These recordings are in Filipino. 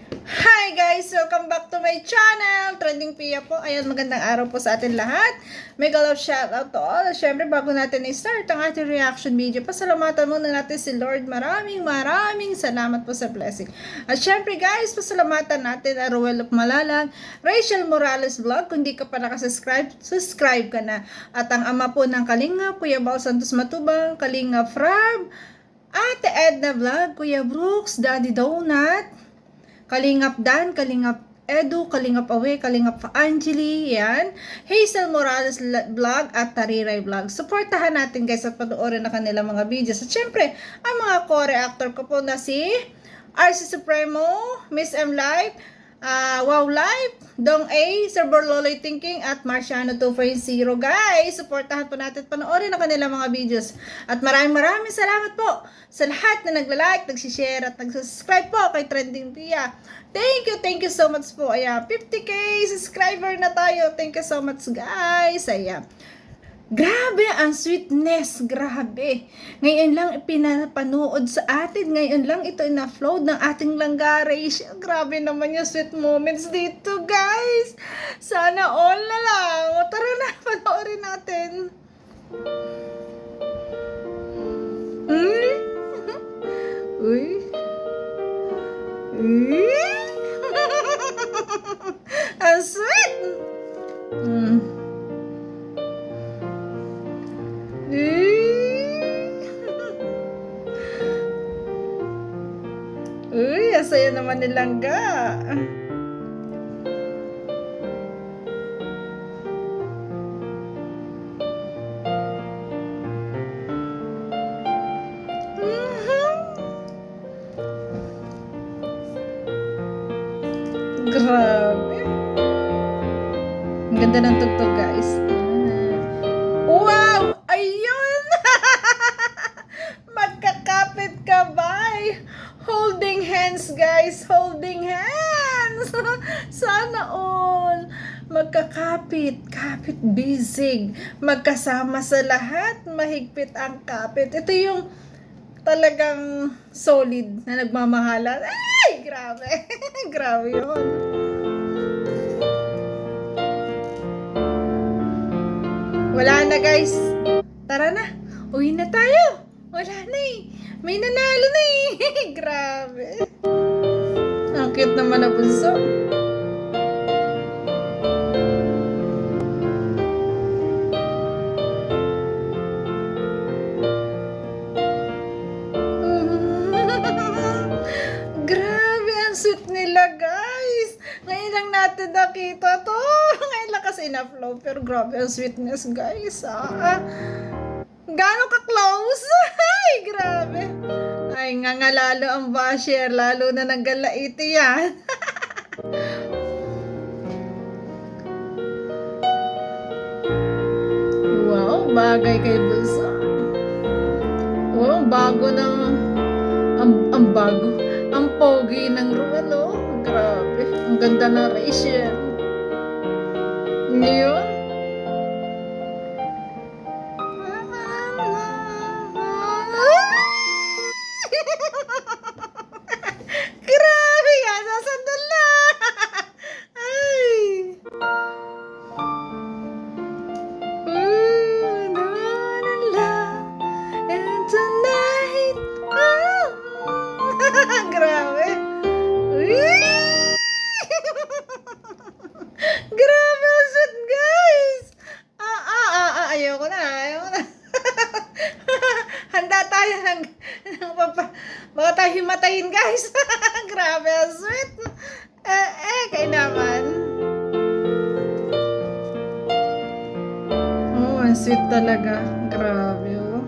Hi guys! Welcome back to my channel! Trending Pia po. Ayan, magandang araw po sa atin lahat. Mega love shoutout to all. Siyempre, bago natin i-start ang ating reaction video, pasalamatan muna natin si Lord. Maraming salamat po sa blessing. At siyempre guys, pasalamatan natin ang Ruel of Malalag, Rachel Morales Vlog. Kung di ka pa nakasubscribe, subscribe ka na. At ang ama po ng Kalingap, Kuya Bal Santos Matubang, Kalingap Frab, Ate Edna Vlog, Kuya Brooks, Daddy Donut, Kalingap Dan, Kalingap Edu, Kalingap Awe, Kalingap Angeli, yan. Hazel Morales Vlog at Tariray Vlog. Supportahan natin guys at panoorin na kanilang mga videos. At syempre, ang mga co-reactor ko po na si RC Supremo, Miss M Live, Wow Live, Dong A, Server Loloy Thinking, at Marciano 2.0. Guys, supportahan po natin at panoorin na kanilang mga videos. At maraming salamat po sa lahat na nagla-like, nagsishare at nagsubscribe po kay Trending Pia. Thank you so much po. Ayan, 50k subscriber na tayo. Thank you so much guys. Ayan. Grabe ang sweetness, grabe. Ngayon lang ipinapanood sa atin, ngayon lang ito in-upload ng ating langgares. Grabe naman yung sweet moments dito, guys. Sana all na lang. Tara na, panoorin natin. Uy. Ang sweet. Uy, asaya naman ni Langga. Grabe. Ang ganda ng tugtog, guys. Wow! Ayun! Magkakapit ka, bye! Holding hands, guys! Holding hands! Sana all! Magkakapit, kapit bisig, magkasama sa lahat, mahigpit ang kapit. Ito yung talagang solid na nagmamahalan. Ay! Grabe! Grabe yun. Wala na guys. Tara na. Uwi na tayo. Wala na eh. May nanalo na eh. Grabe. Ang cute naman na bunso. Grabe ang sweet nila guys. Ngayon lang natin nakita to. Ngayon lang kasi in-upload. Pero grabe ang sweetness guys. Gano'ng ka-close? Ay, grabe. Ay, nga lalo ang basher. Lalo na nagalaiti yan. Wow, bagay kay Bulsa. Wow, bago ng... Ang bago. Ang pogi ng Ruel, oh. Grabe. Ang ganda ng Rachel. Ngayon? Grabe nga, sasandal na. Ay. And tonight, grabe. Grabe ang sweet, guys. Ayoko na. Handa tayo ng baka tayo himatayin, guys. Grabe ang sweet. Kaya naman. Oh, ang sweet talaga. Grabe, oh.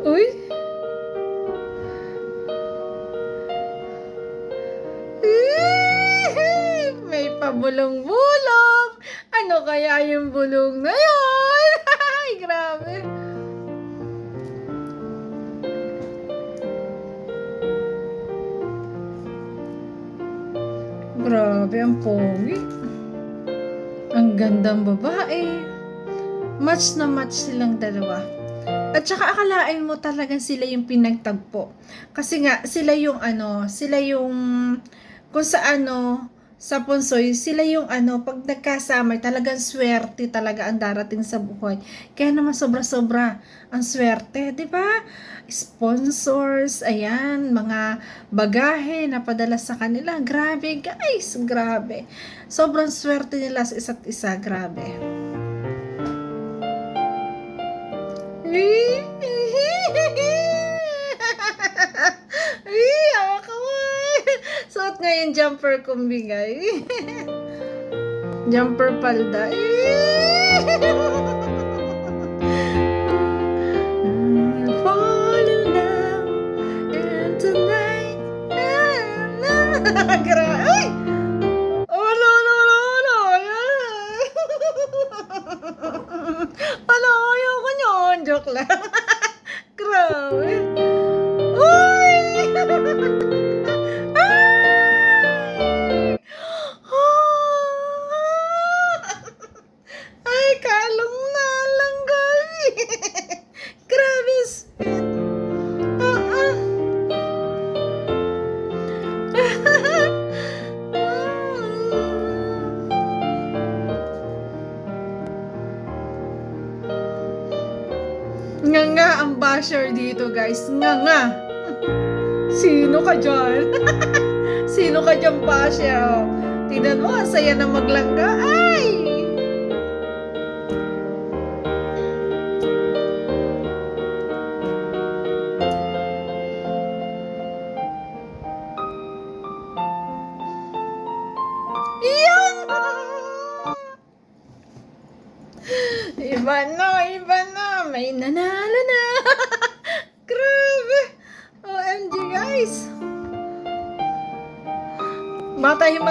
Uy. May pabulong-bulong. Ano kaya yung bulong na yun? Ay, grabe. Grabe, ang pogi. Ang gandang babae. Match na match silang dalawa. At saka akalain mo talagang sila yung pinagtagpo. Kasi nga, sila yung kung sa sa Punsoy, sila yung pag nagkasama, talagang swerte talaga ang darating sa buhay. Kaya naman sobra-sobra ang swerte, di ba? Sponsors, ayan, mga bagahe na padala sa kanila. Grabe, guys, grabe. Sobrang swerte nila sa isa't isa, grabe. Hawak ko. Suot nga yung jumper kong bigay. Jumper palda. Fall in love and tonight. Ay! Oh, no, no, no, no. Ano, ayoko nyon. Joke lang. Grabe. Uy! Ay, kalong na lang, guys. Grabe, sweet. Nga ang basher dito, guys. Nga. Sino ka dyan? Sino ka dyan, basher? Oh. Tingnan mo, ang saya na maglangga. Ay! Iyan! Iba na. May nanalo na. Grabe. OMG, guys. Matayin.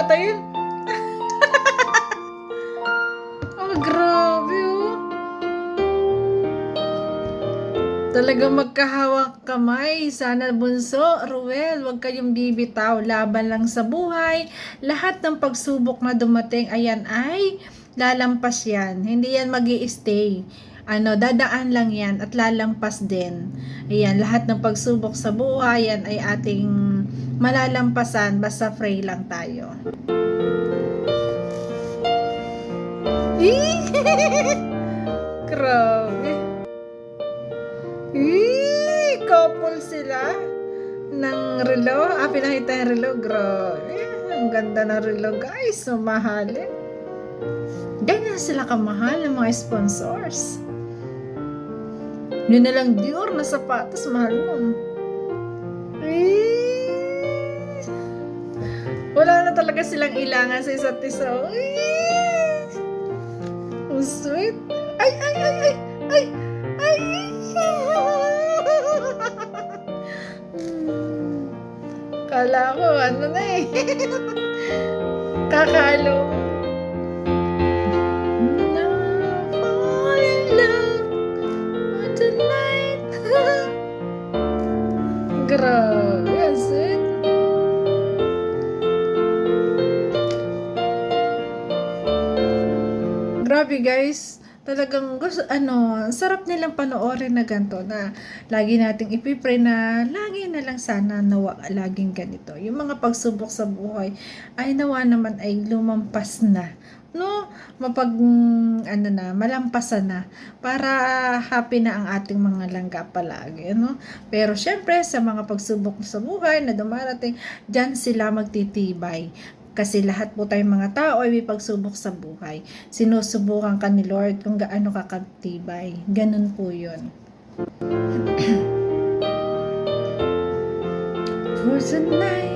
Oh, grabe, oh. Talagang magkahawak kamay. Sana, Bunso, Ruel, huwag kayong bibitaw. Laban lang sa buhay. Lahat ng pagsubok na dumating, ayan ay lalampas yan. Hindi yan magi-stay. Dadaan lang yan at lalampas din. Ayan, lahat ng pagsubok sa buhay, yan ay ating malalampasan. Basta pray lang tayo. Grabe. Couple sila ng relo. Pinakita yung relo. Grabe. Ang ganda ng relo, guys. So, mahalin. Ganyan sila kamahal ng mga sponsors. Yun na lang Dior na sapatos, mahal mo. Wala na talaga silang ilangan sa isa't isa. Oh, sweet. Ay. Kala ko, na eh. Kakalo. Grabe, ang sweet. Grabe, guys. Talagang gusto, sarap nilang panoorin na ganito na lagi nating ipipray na lagi na lang sana nawa laging ganito. Yung mga pagsubok sa buhay ay nawa naman ay lumampas na. No, malampasan na para happy na ang ating mga langga palagi, no? Pero syempre sa mga pagsubok sa buhay na dumarating, diyan sila magtitibay. Kasi lahat po tayong mga tao ay may pagsubok sa buhay. Sinusubukan ka ni Lord kung gaano ka katibay. Ganun po 'yun. For tonight.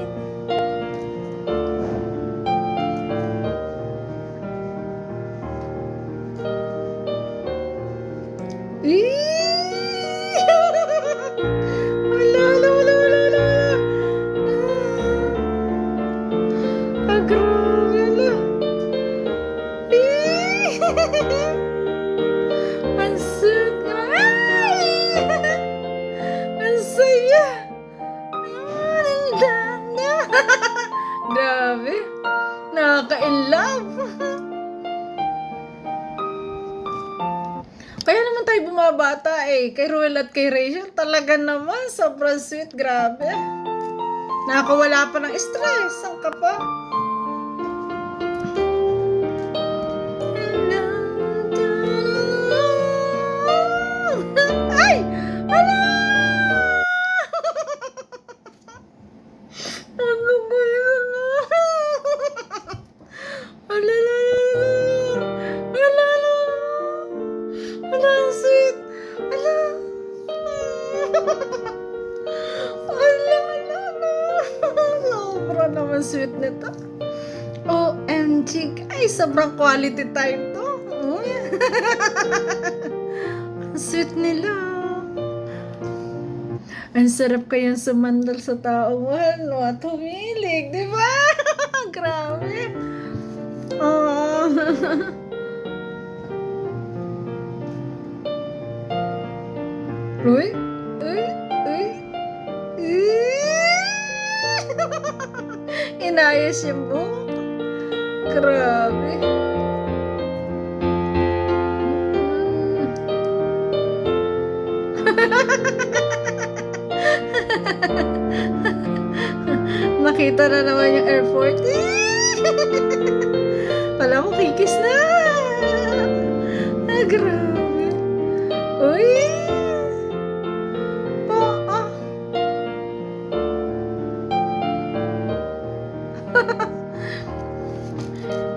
Grabe. Nakaka-in love. Kaya naman tayo ay bumabata eh. Kay Ruel at kay Rachel, talaga naman, sobrang sweet, grabe. Nakakawala pa ng stress, ang kapa. Ay! Ala! Ano ba yun? Ala, ala, ala, ala, ala, ang sweet. Ala. Ala, ala, ala. Sobra naman sweet nito. OMG, guys, sobrang quality time to. Uy. Ang sweet nila. Ang sarap kayang sumandal sa tao mahal, no? At humilig, di ba? Grabe. Oh. Uy, uy, uy. Inayos yung buhok. Grabe. Nakita na naman yung airport. Wala mo, kikis na. Ah, grabe. Uy.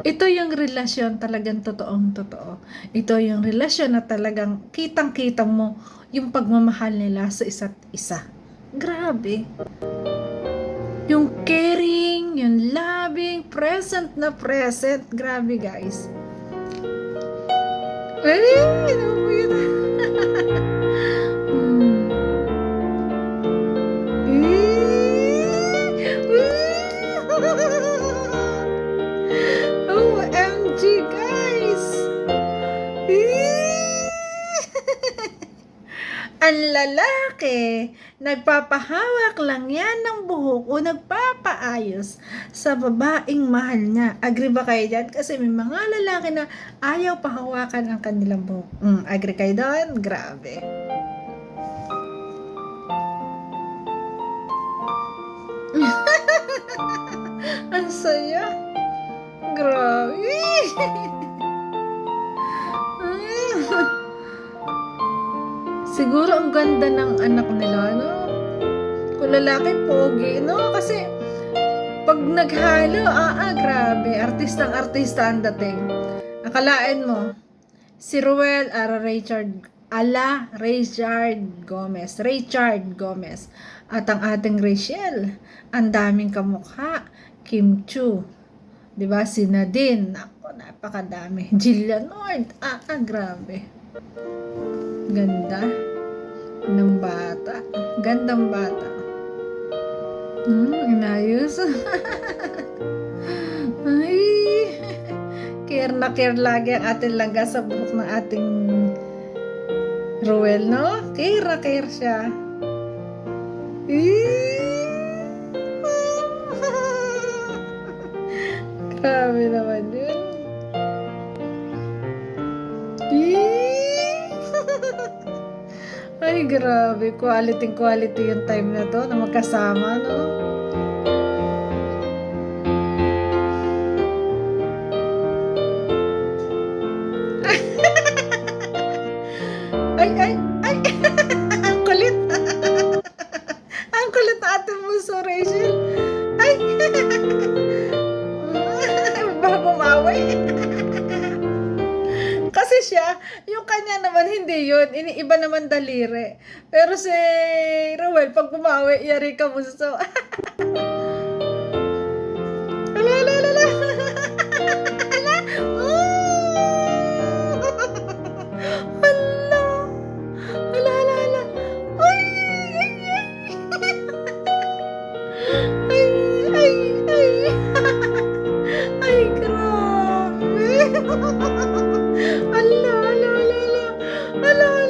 Ito yung relasyon talagang totoong-totoo. Ito yung relasyon na talagang kitang-kita mo yung pagmamahal nila sa isa't isa. Grabe. Yung caring, yung loving, present na present. Grabe, guys. Ay, ano mo yun? OMG, guys! Ang lalaki, nagpapahawak lang yan ng buhok o nagpapaayos sa babaeng mahal niya. Agree ba kayo dyan? Kasi may mga lalaki na ayaw pahawakan ang kanilang buhok. Agree kayo doon? Grabe. Ang saya. Grabe. Siguro ang ganda ng anak nila, no? Kung lalaki, pogi, no? Kasi pag naghalo, grabe. Artistang-artista ang dating. Akalain mo, si Ruel Richard Gomez. At ang ating Rachel, ang daming kamukha. Kim Chu. Diba? Si Nadine. Ako, napakadami. Jillian Ward. Grabe. Ganda ng bata. Gandang bata. Inayos. Ay. Care na care lagi ang ating langga sa buhok ng ating Ruel, no? Care na care siya. Grabe naman yun. Ay, grabe. Quality yung time na to na magkasama, no? Ay. Ang kulit. Ang kulit na ating muso, Rachel. Ay. Baka bumaway. Kasi siya, yung kanya naman hindi yun. Iniiba naman daliri. Pero si Ruel, pag bumawi, yari ka muso. Ala. Ay, grabe. Ala.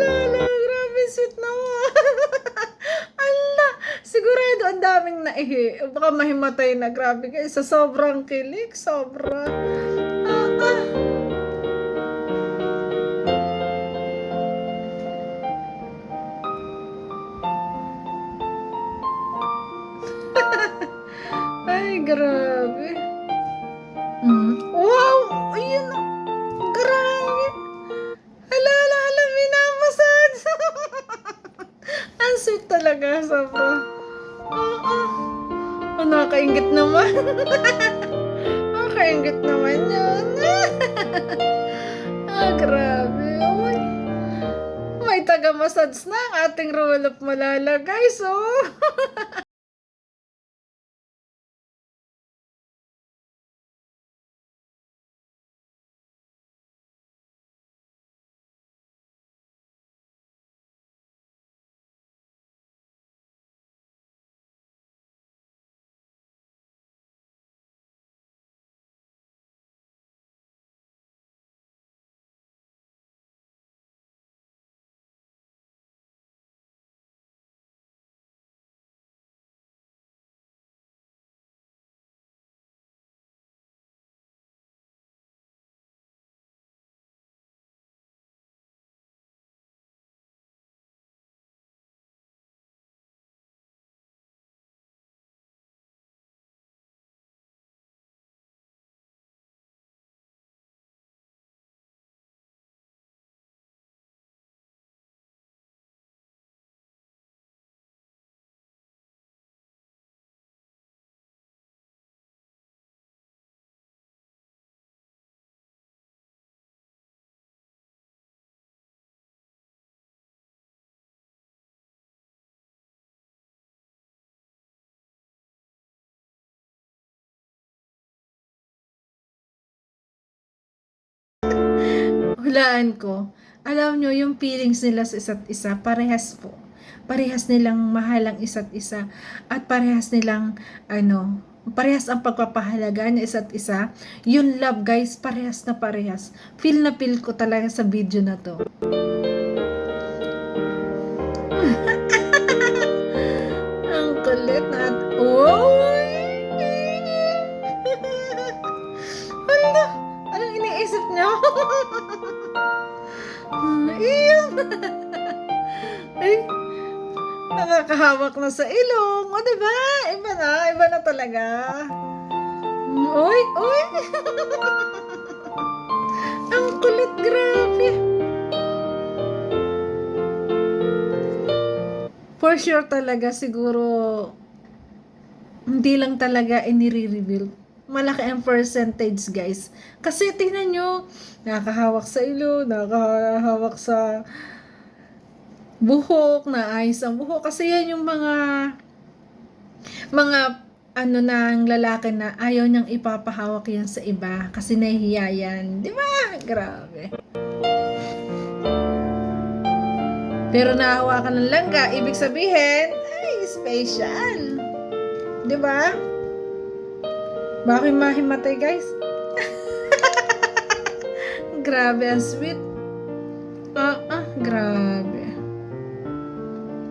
Grabe, sweet naman. Ala, sigurado ang daming naihi. Baka mahimatay na. Grabe guys, sa sobrang kilig. Sobra. talaga, sobra. Nakakaingit naman. Nakakaingit naman yun. Grabe. Uy. May taga-massage na ang ating roll up malalagay. So, hulaan ko. Alam nyo, yung feelings nila sa isa't isa, parehas po. Parehas nilang mahal ang isa't isa. At parehas nilang, parehas ang pagpapahalaga ng isa't isa. Yung love, guys, parehas na parehas. Feel na feel ko talaga sa video na to. Ang kulit na. Wow! Hala! Anong iniisip niyo? Iyong! Ay, nakakahawak na sa ilong. O, diba? Iba na talaga. Uy, uy! Ang kulit, grabe. For sure talaga, siguro, hindi lang talaga inire-reveal. Malaki ang percentage, guys. Kasi tingnan nyo, nakakahawak sa ilo, nakakahawak sa buhok, naayos ang buhok. Kasi yan yung mga ng lalaki na ayaw niyang ipapahawak yan sa iba. Kasi nahihiya yan. Di ba? Grabe. Pero nahawakan ng langga, ibig sabihin, ay, special. Di ba? Bakit mahimatay, guys? Grabe, ang sweet. Grabe.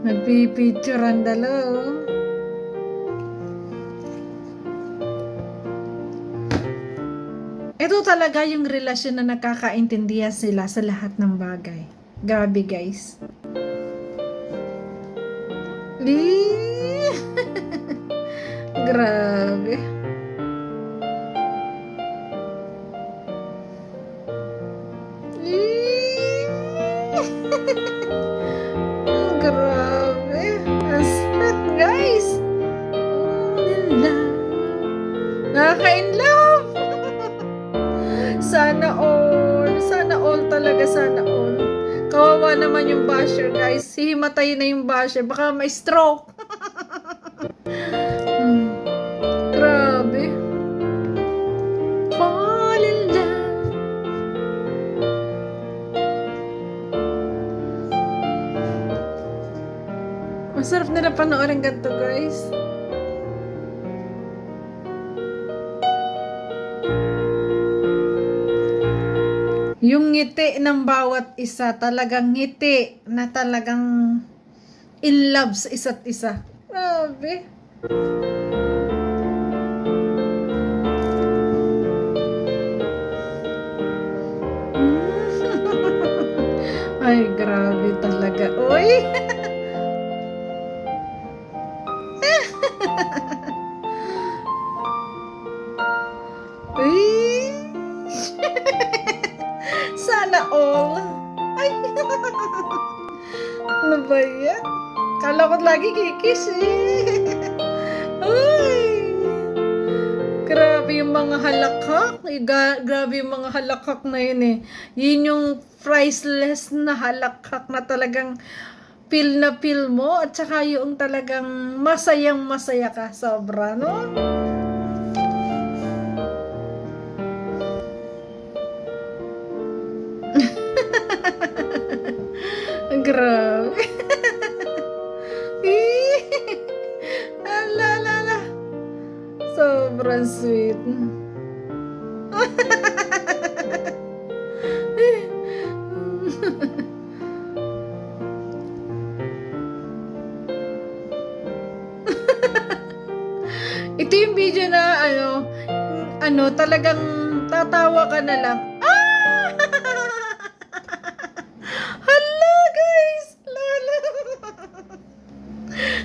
Nagpipicturean dalaw. Ito talaga yung relasyon na nakakaintindihan sila sa lahat ng bagay. Grabe, guys. Grabe. Grabe. Ang sweet, guys. Nakaka-in-love. Sana all talaga, sana all. Kawawa naman yung basher, guys. Hihimatay na yung basher. Baka may stroke. Grabe. Fall in love. Masarap nila panoorin ganito, guys. Yung ngiti ng bawat isa, talagang ngiti na talagang in love sa isa't isa. Grabe. Ay, grabe talaga. Uy! Uy! Sana all. Ay! Ano ba yan? Kala ko lagi kikis eh. Uy! Grabe yung mga halakhak. Grabe yung mga halakhak na yun eh. Yun yung priceless na halakhak na talagang feel na feel mo. At saka yung talagang masayang masaya ka. Sobra, no? Grabe. Ala, ala, ala. Sobrang sweet. Ito yung video na talagang tatawa ka na lang. Ah! Hala guys! Lala!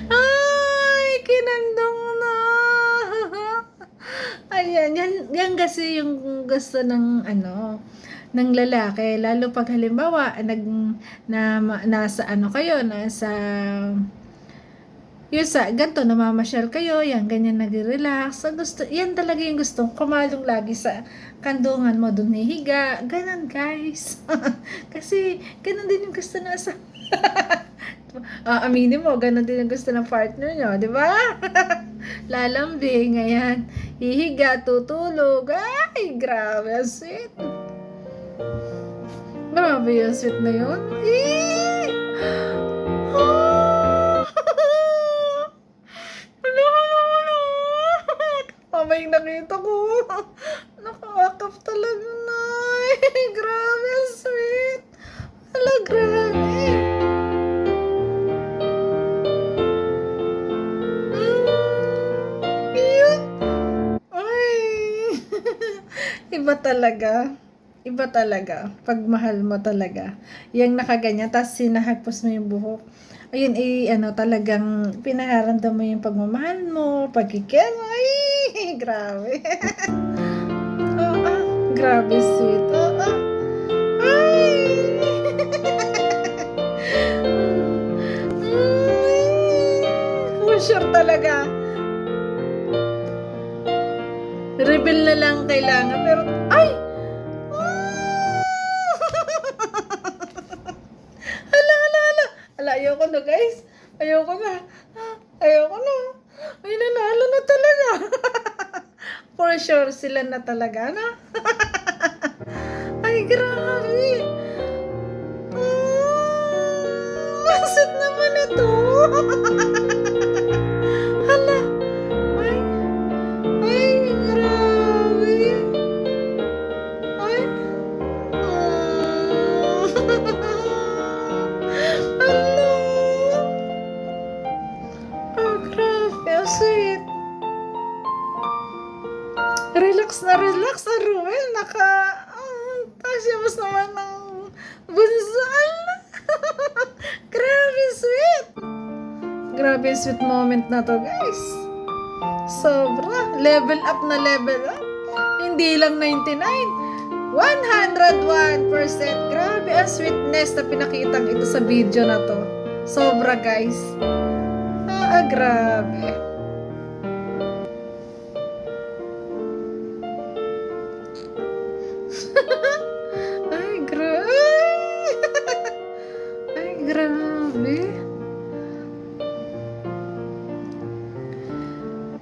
Ay, kinandong na! Ayan, yan kasi yung gusto ng ng lalaki, lalo pag halimbawa nasa ganito, namamasyal kayo, yan, ganyan nag-relax. So, yan talaga yung gusto, kumalong lagi sa kandungan mo, dun hihiga, ganun guys. Kasi, ganun din yung gusto na sa aminin mo, ganun din yung gusto ng partner nyo, di ba? Lalambing, ayan, hihiga, tutulog, ay, grabe, ang sweet. Grabe yung sweet na yun. Mamay nakita ko. Nakakakap talaga na. Grabe, sweet. Hala, grabe. Yun. Ay. Iba talaga. Iba talaga. Pag mahal mo talaga. Yung nakaganyan, tapos sinahagpos mo yung buhok. Ayun, talagang pinaharamdam mo yung pagmamahal mo, pagkikil mo. Ay, grabe. Grabe sweet. Ay. For sure talaga. Reveal na lang kailangan, pero, ay! Ayoko na guys. Ayoko na. Ay, nanalo na talaga. For sure, sila na talaga, no? Ay, grabe. Masit naman ito. Hala. Ay, grabe. Ay. Sweet. Relax na Ruel. Tasyamos naman ng bunsal. Grabe sweet. Grabe sweet moment na to guys. Sobra. Level up. Hindi lang 99. 101%. Grabe ang sweetness na pinakitang ito sa video na to. Sobra guys. Grabe. Ay, grabe. Ay, grabe.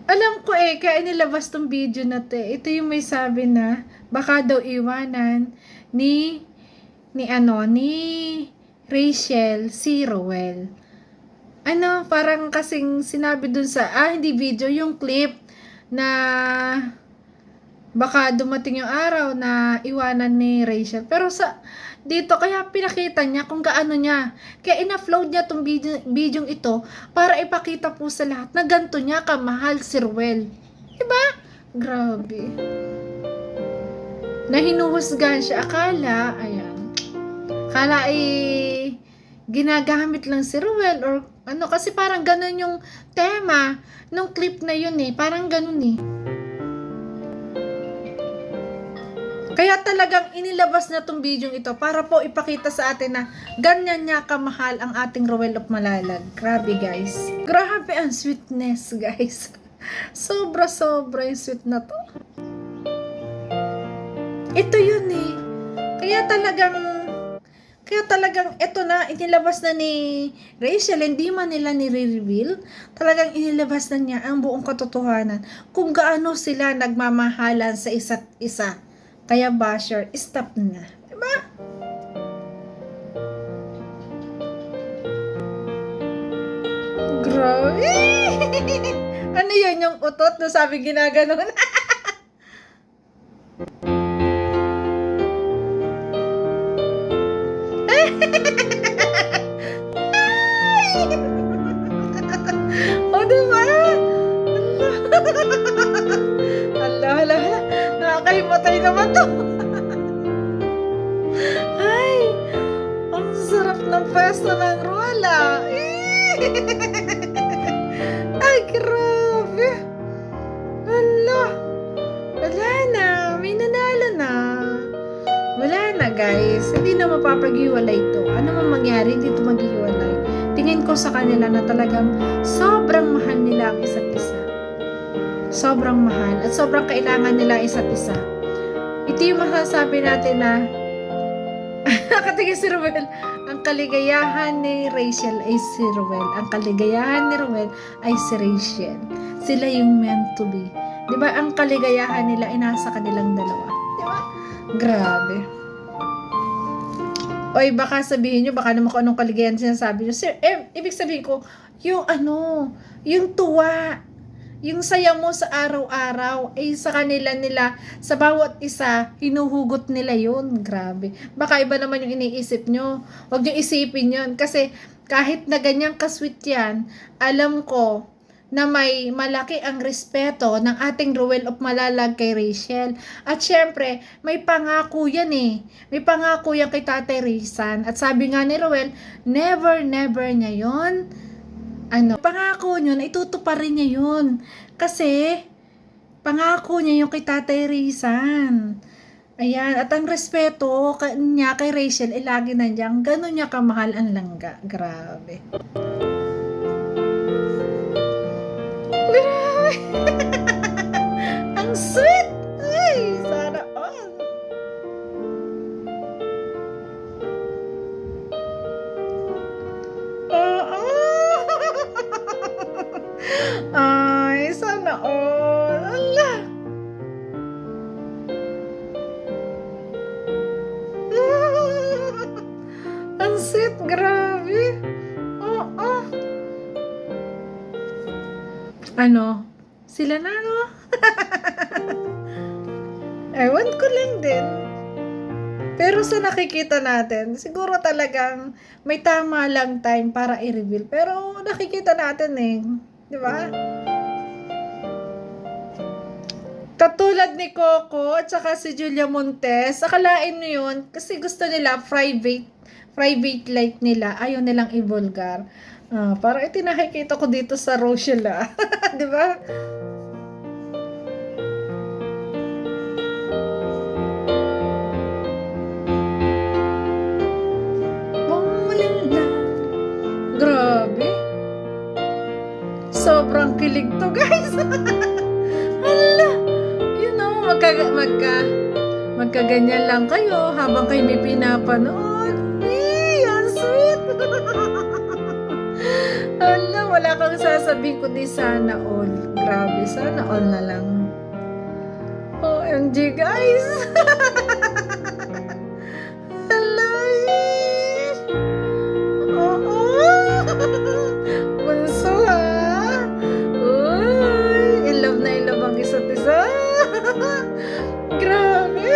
Alam ko kaya nilabas tong video na to. Ito yung may sabi na baka daw iwanan ni Rachel si Roel. Parang kasing sinabi dun sa, hindi video, yung clip na baka dumating yung araw na iwanan ni Rachel. Pero dito, kaya pinakita niya kung gaano niya. Kaya in-upload niya tong video ito para ipakita po sa lahat na ganito niya kamahal si Ruel. Diba? Grabe. Nahinuhusgahan siya. Akala ginagamit lang si Ruel or kasi parang ganun yung tema nung clip na yun parang ganun Kaya talagang inilabas na tong video ito para po ipakita sa atin na ganyan niya kamahal ang ating Ruel of Malalag. Grabe guys. Grabe ang sweetness guys. Sobra-sobra yung sweet na to. Ito yun eh. Kaya talagang ito na, inilabas na ni Rachel, hindi man nila ni-reveal, talagang inilabas na niya ang buong katotohanan kung gaano sila nagmamahalan sa isa't isa. Kaya basher, stop na. Diba? Grabe! Ano yan yung utot na sabi ginaganon? O, diba? Hala. Nakakahimatay naman to. Ay, ang sarap ng pwesto ng Rola. Ay, grabe. Hala. Wala na. May nanalo na. Wala na guys. Hindi na mapapag-iwalay ito. Ano man mangyari, hindi ito mag-iwalay. Tingin ko sa kanila na talagang sobrang mahal nila ang isa't isa. Sobrang mahal. At sobrang kailangan nila isa't isa. Ito yung masasabi natin na nakatingin si Ruel. Ang kaligayahan ni Rachel ay si Ruel. Ang kaligayahan ni Ruel ay si Rachel. Sila yung meant to be. Diba? Ang kaligayahan nila ay nasa kanilang dalawa. Diba? Grabe. Oy, baka sabihin nyo, baka naman kung anong kaligayahan sinasabi nyo. Sir, ibig sabihin ko, yung yung tuwa, yung saya mo sa araw-araw, ay sa kanila nila, sa bawat isa, hinuhugot nila yun. Grabe. Baka iba naman yung iniisip nyo. Huwag nyo isipin yun. Kasi kahit na ganyang kasweet yan, alam ko, na may malaki ang respeto ng ating Ruel of Malalag kay Rachel. At syempre, may pangako yan eh. May pangako yan kay Tatay Rizan. At sabi nga ni Ruel, never niya yun. Pangako nyo na itutuparin niya yun. Kasi, pangako niya yung kay Tatay Rizan. Ayan, at ang respeto niya kay Rachel ay lagi nandiyan. Ganon niya kamahal ang langga. Grabe. Ang sweet! Ay, sana all. Ay, sana all. Ala. Ang sweet, grabe. Sila na, no? Ewan ko lang din. Pero sa nakikita natin, siguro talagang may tama lang time para i-reveal. Pero nakikita natin eh. Di ba? Katulad ni Coco at saka si Julia Montes, akalain nyo yun, kasi gusto nila private life nila, ayaw nilang i-vulgar. Parang itinakikita ko dito sa Rochelle, di ba? Grabe. Sobrang kilig to, guys. Hala. You know, magkaganyan lang kayo habang kayo may pinapanood. Ang sweet. Hala, wala kang sasabihin kundi sana all. Grabe, sana all na lang. OMG, guys. Hala. Bunso, ha? Uy, in love ang isa't isa. Grabe.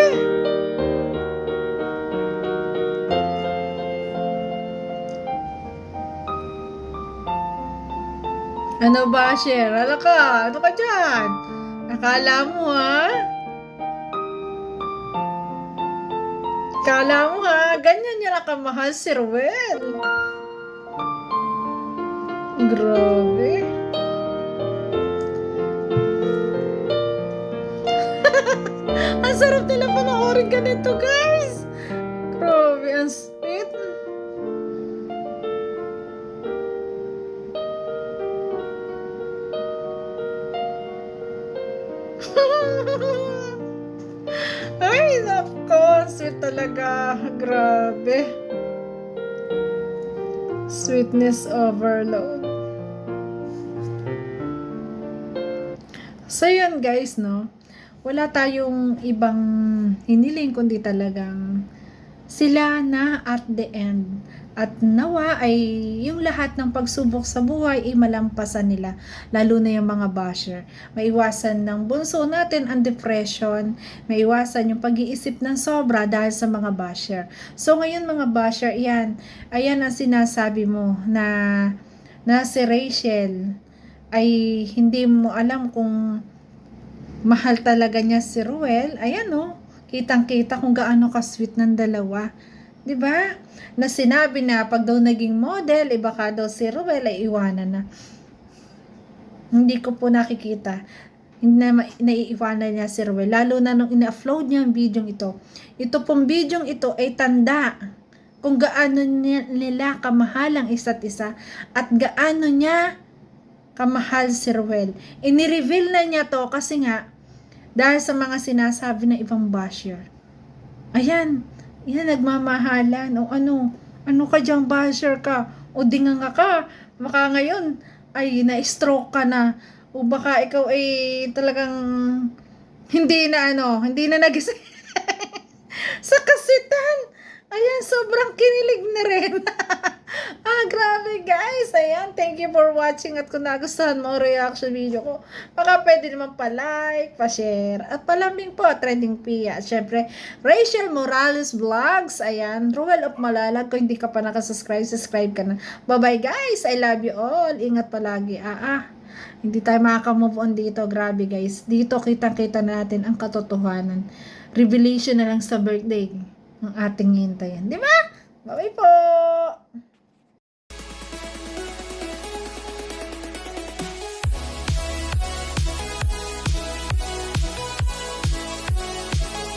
Ano ba, share? Ala ka, ano ka dyan? Akala mo, ha? Akala mo, ha? Ganyan niya nakamahal si Ruel. Grabe. Ang sarap nila panoorin ganito, guys. Grabe, ang sweet. Ay, nako, sweet talaga. Grabe. Sweetness overload. So, yun guys, no? Wala tayong ibang hiniling kundi talagang sila na at the end. At nawa ay yung lahat ng pagsubok sa buhay ay malampasan nila, lalo na yung mga basher. Maiwasan ng bunso natin ang depression, maiwasan yung pag-iisip ng sobra dahil sa mga basher. So ngayon mga basher, ayan ang sinasabi mo na si Rachel ay hindi mo alam kung mahal talaga niya si Ruel. Ayan kitang-kita kung gaano ka-sweet ng dalawa. 'Di ba? Na sinabi na pag daw naging model, baka daw si Ruel ay iwanan na. Hindi ko po nakikita. Hindi na naiiwanan niya si Ruel. Lalo na nung ina-upload niya ang video ito. Ito pong video ito ay tanda kung gaano nila kamahal ang isa't isa at gaano niya kamahal si Ruel. Inireveal na niya to kasi nga dahil sa mga sinasabi ng ibang basher. Ayan, nagmamahalan. O ano ka diyang basher ka? O dinganga ka? Baka ngayon ay na-stroke ka na. O baka ikaw ay talagang hindi na nagising sa kasitan. Ayan, sobrang kinilig na rin. Grabe guys. Ayan, thank you for watching at kung nagustuhan mo ang reaction video ko, baka pwede naman pa-like, pa-share, at palambing po, Trending Pia. At syempre, Rachel Morales Vlogs. Ayan, Ruel of Malalag. Kung hindi ka pa nakasubscribe, subscribe ka na. Bye-bye guys. I love you all. Ingat palagi. Hindi tayo makaka-move on dito. Grabe guys. Dito kitang-kita natin ang katotohanan. Revelation na lang sa birthday ng ating hintayan. Di ba? Bye-bye po!